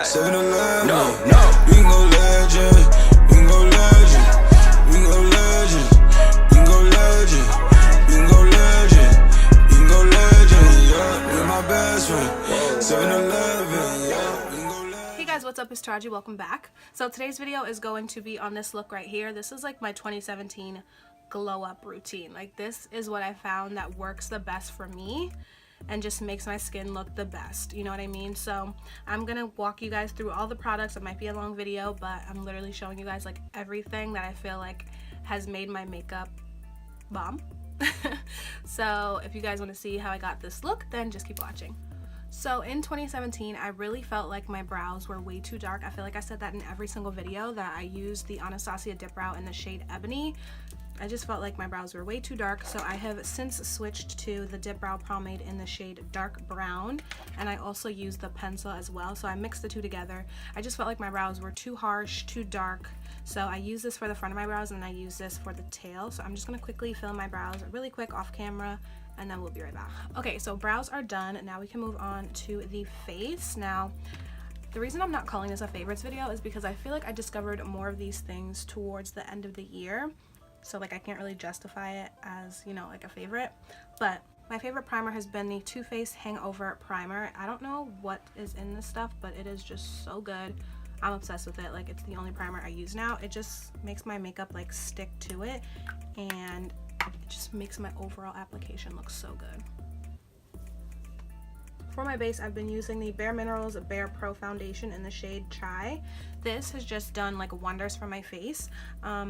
7-Eleven, we can go legend, we can go legend, we can go legend, we can go legend, we can go legend, we can go legend, yeah, you're my best friend. 7-Eleven, yeah, we can go legend. Hey guys, what's up? It's Tarahgee. Welcome back. So today's video is going to be on this look right here. This is like my 2017 glow up routine. Like, this is what I found that works the best for me and just makes my skin look the best, you know what I mean? So I'm gonna walk you guys through all the products. It might be a long video, but I'm literally showing you guys like everything that I feel like has made my makeup bomb. So if you guys want to see how I got this look, then just keep watching. So in 2017, I really felt like my brows were way too dark. I feel like I said that in every single video, that I used the Anastasia Dip Brow in the shade Ebony. I just felt like my brows were way too dark, so I have since switched to the Dip Brow Pomade in the shade Dark Brown, and I also use the pencil as well, so I mixed the two together. I just felt like my brows were too harsh, too dark, so I use this for the front of my brows and I use this for the tail. So I'm just going to quickly fill my brows really quick off camera, and then we'll be right back. Okay, so brows are done. Now we can move on to the face. Now, the reason I'm not calling this a favorites video is because I feel like I discovered more of these things towards the end of the year. So like I can't really justify it as, you know, like a favorite. But my favorite primer has been the Too Faced Hangover Primer. I don't know what is in this stuff, but it is just so good. I'm obsessed with it. Like, it's the only primer I use now. It just makes my makeup like stick to it, and it just makes my overall application look so good. For my base, I've been using the Bare Minerals Bare Pro Foundation in the shade Chai. This has just done like wonders for my face.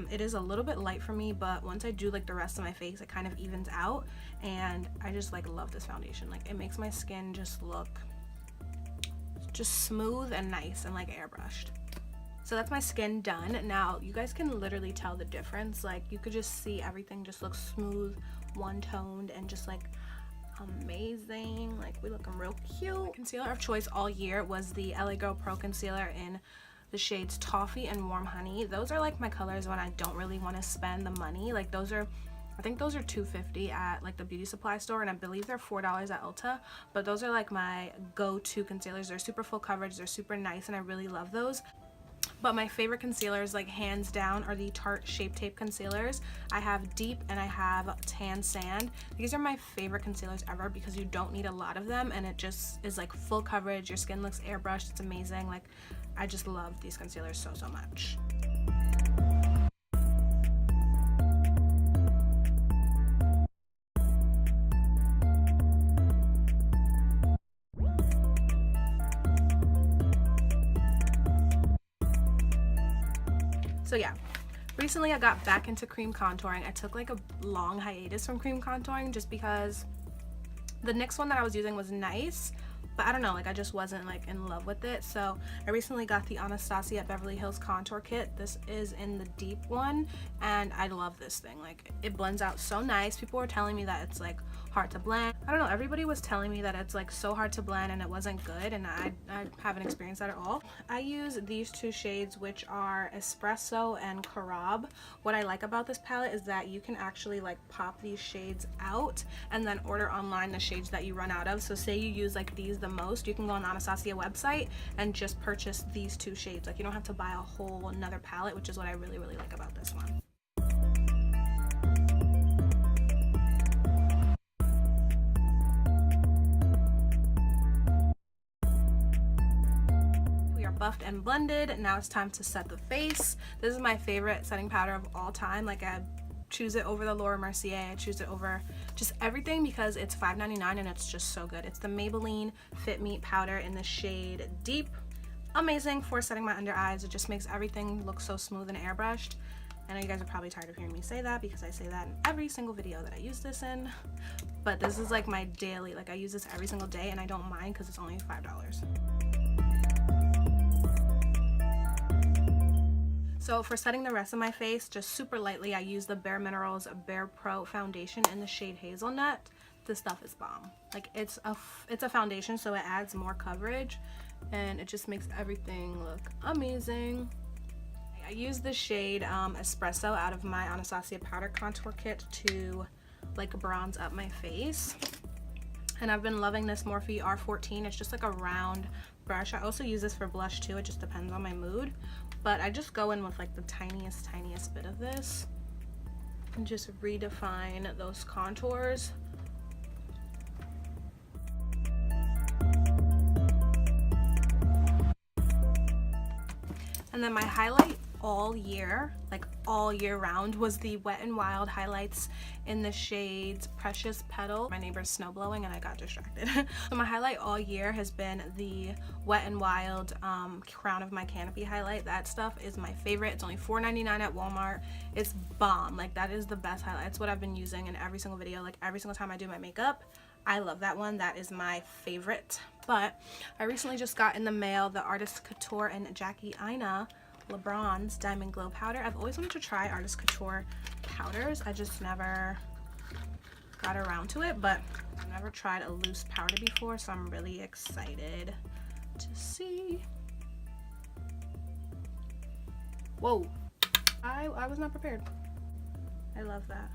It is a little bit light for me, but once I do like the rest of my face, it kind of evens out, and I just like love this foundation. Like, it makes my skin just look just smooth and nice and like airbrushed. So that's my skin done. Now you guys can literally tell the difference. Like, you could just see everything just looks smooth, one-toned, and just like amazing. Like, we looking real cute. Concealer of choice all year was the LA Girl Pro Concealer in the shades Toffee and Warm Honey. Those are like my colors when I don't really want to spend the money. Like, those are, I think those are $2.50 at like the beauty supply store, and I believe they're $4 at Ulta. But those are like my go-to concealers. They're super full coverage, they're super nice, and I really love those. But my favorite concealers, like hands down, are the Tarte Shape Tape concealers. I have Deep and I have Tan Sand. These are my favorite concealers ever because you don't need a lot of them, and it just is like full coverage. Your skin looks airbrushed. It's amazing. Like, I just love these concealers so, so much. So yeah, recently I got back into cream contouring. I took like a long hiatus from cream contouring just because the NYX one that I was using was nice, but I don't know, like I just wasn't like in love with it. So I recently got the Anastasia at Beverly Hills Contour Kit. This is in the deep one, and I love this thing. Like, it blends out so nice. People were telling me that it's like hard to blend. I don't know, everybody was telling me that it's like so hard to blend and it wasn't good, and I haven't experienced that at all. I use these two shades, which are Espresso and Carab. What I like about this palette is that you can actually like pop these shades out and then order online the shades that you run out of. So say you use like these the most, you can go on the Anastasia website and just purchase these two shades. Like, you don't have to buy a whole another palette, which is what I really, really like about this one. Buffed and blended. Now it's time to set the face. This is my favorite setting powder of all time. Like, I choose it over the Laura Mercier. I choose it over just everything because it's $5.99 and it's just so good. It's the Maybelline Fit Me powder in the shade Deep. Amazing for setting my under eyes. It just makes everything look so smooth and airbrushed. I know you guys are probably tired of hearing me say that because I say that in every single video that I use this in, but this is like my daily, like I use this every single day and I don't mind because it's only $5. So for setting the rest of my face, just super lightly, I use the Bare Minerals Bare Pro Foundation in the shade Hazelnut. This stuff is bomb. Like, it's a foundation, so it adds more coverage, and it just makes everything look amazing. I use the shade Espresso out of my Anastasia Powder Contour Kit to like bronze up my face. And I've been loving this Morphe R14. It's just like a round brush. I also use this for blush too, it just depends on my mood, but I just go in with like the tiniest bit of this and just redefine those contours. And then my highlight all year, like all year round, was the Wet n Wild highlights in the shades Precious Petal. My neighbor's snow blowing and I got distracted. So my highlight all year has been the Wet n Wild Crown of My Canopy highlight. That stuff is my favorite. It's only $4.99 at Walmart. It's bomb. Like, that is the best highlight. It's what I've been using in every single video, like every single time I do my makeup. I love that one. That is my favorite. But I recently just got in the mail the Artist Couture and Jackie Aina LeBron's Diamond Glow Powder. I've always wanted to try Artist Couture powders. I just never got around to it, but I've never tried a loose powder before, so I'm really excited to see. Whoa. I was not prepared. I love that.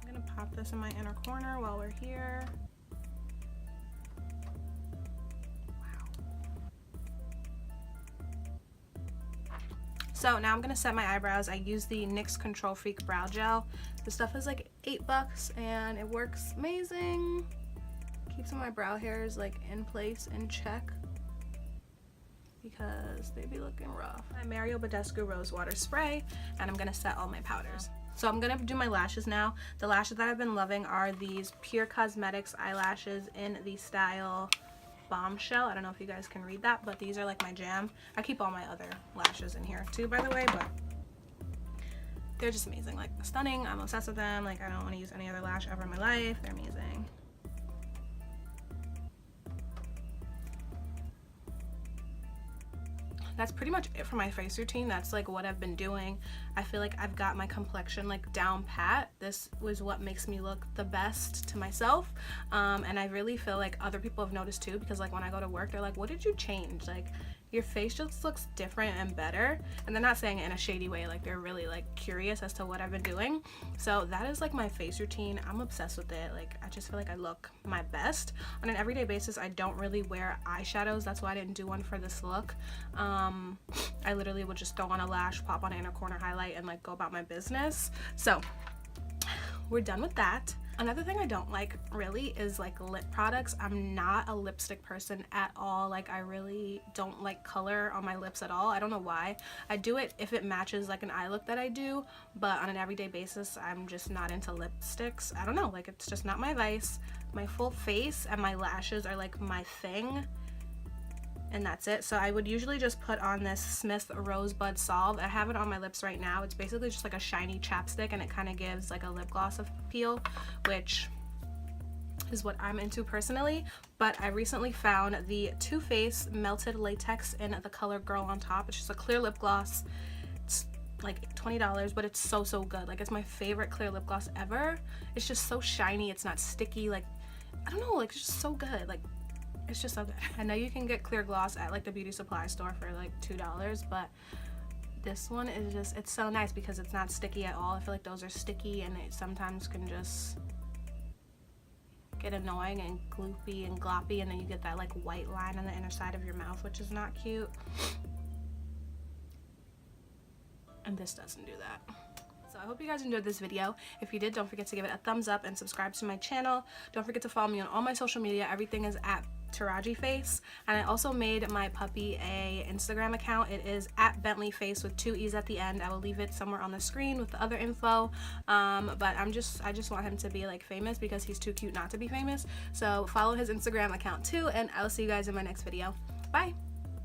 I'm gonna pop this in my inner corner while we're here. So now I'm gonna set my eyebrows. I use the NYX Control Freak Brow Gel. This stuff is like $8 and it works amazing. Keeps my brow hairs like in place, in check, because they be looking rough. My Mario Badescu Rose Water Spray, and I'm gonna set all my powders. So I'm gonna do my lashes now. The lashes that I've been loving are these Pure Cosmetics eyelashes in the style Bombshell. I don't know if you guys can read that, but these are like my jam. I keep all my other lashes in here too, by the way, but they're just amazing. Like, stunning. I'm obsessed with them. Like, I don't want to use any other lash ever in my life. They're amazing. That's pretty much it for my face routine. That's like what I've been doing. I feel like I've got my complexion like down pat. This was what makes me look the best to myself, and I really feel like other people have noticed too, because like when I go to work, they're like, what did you change? Like, your face just looks different and better. And they're not saying it in a shady way, like they're really like curious as to what I've been doing. So that is like my face routine. I'm obsessed with it. Like, I just feel like I look my best on an everyday basis. I don't really wear eyeshadows. That's why I didn't do one for this look. I literally would just throw on a lash, pop on an inner corner highlight, and like go about my business. So we're done with that. Another thing I don't like really is like lip products. I'm not a lipstick person at all. Like, I really don't like color on my lips at all. I don't know why. I do it if it matches like an eye look that I do, but on an everyday basis, I'm just not into lipsticks. I don't know, like, it's just not my vice. My full face and my lashes are like my thing, and that's it. So I would usually just put on this Smith Rosebud Salve. I have it on my lips right now. It's basically just like a shiny chapstick, and it kind of gives like a lip gloss appeal, which is what I'm into personally. But I recently found the Too Faced Melted Latex in the color Girl on Top. It's just a clear lip gloss. It's like $20, but it's so good. Like, it's my favorite clear lip gloss ever. It's just so shiny. It's not sticky. Like, I don't know, like, it's just so good. Like, it's just so good. I know you can get clear gloss at like the beauty supply store for like $2, but this one is just, it's so nice because it's not sticky at all. I feel like those are sticky and it sometimes can just get annoying and gloopy and gloppy, and then you get that like white line on the inner side of your mouth, which is not cute. And this doesn't do that. So I hope you guys enjoyed this video. If you did, don't forget to give it a thumbs up and subscribe to my channel. Don't forget to follow me on all my social media. Everything is at Tarahgee Face, and I also made my puppy a Instagram account. It is at Bentley Face with 2 E's at the end. I will leave it somewhere on the screen with the other info. But I just want him to be like famous because he's too cute not to be famous. So follow his Instagram account too, and I'll see you guys in my next video. Bye.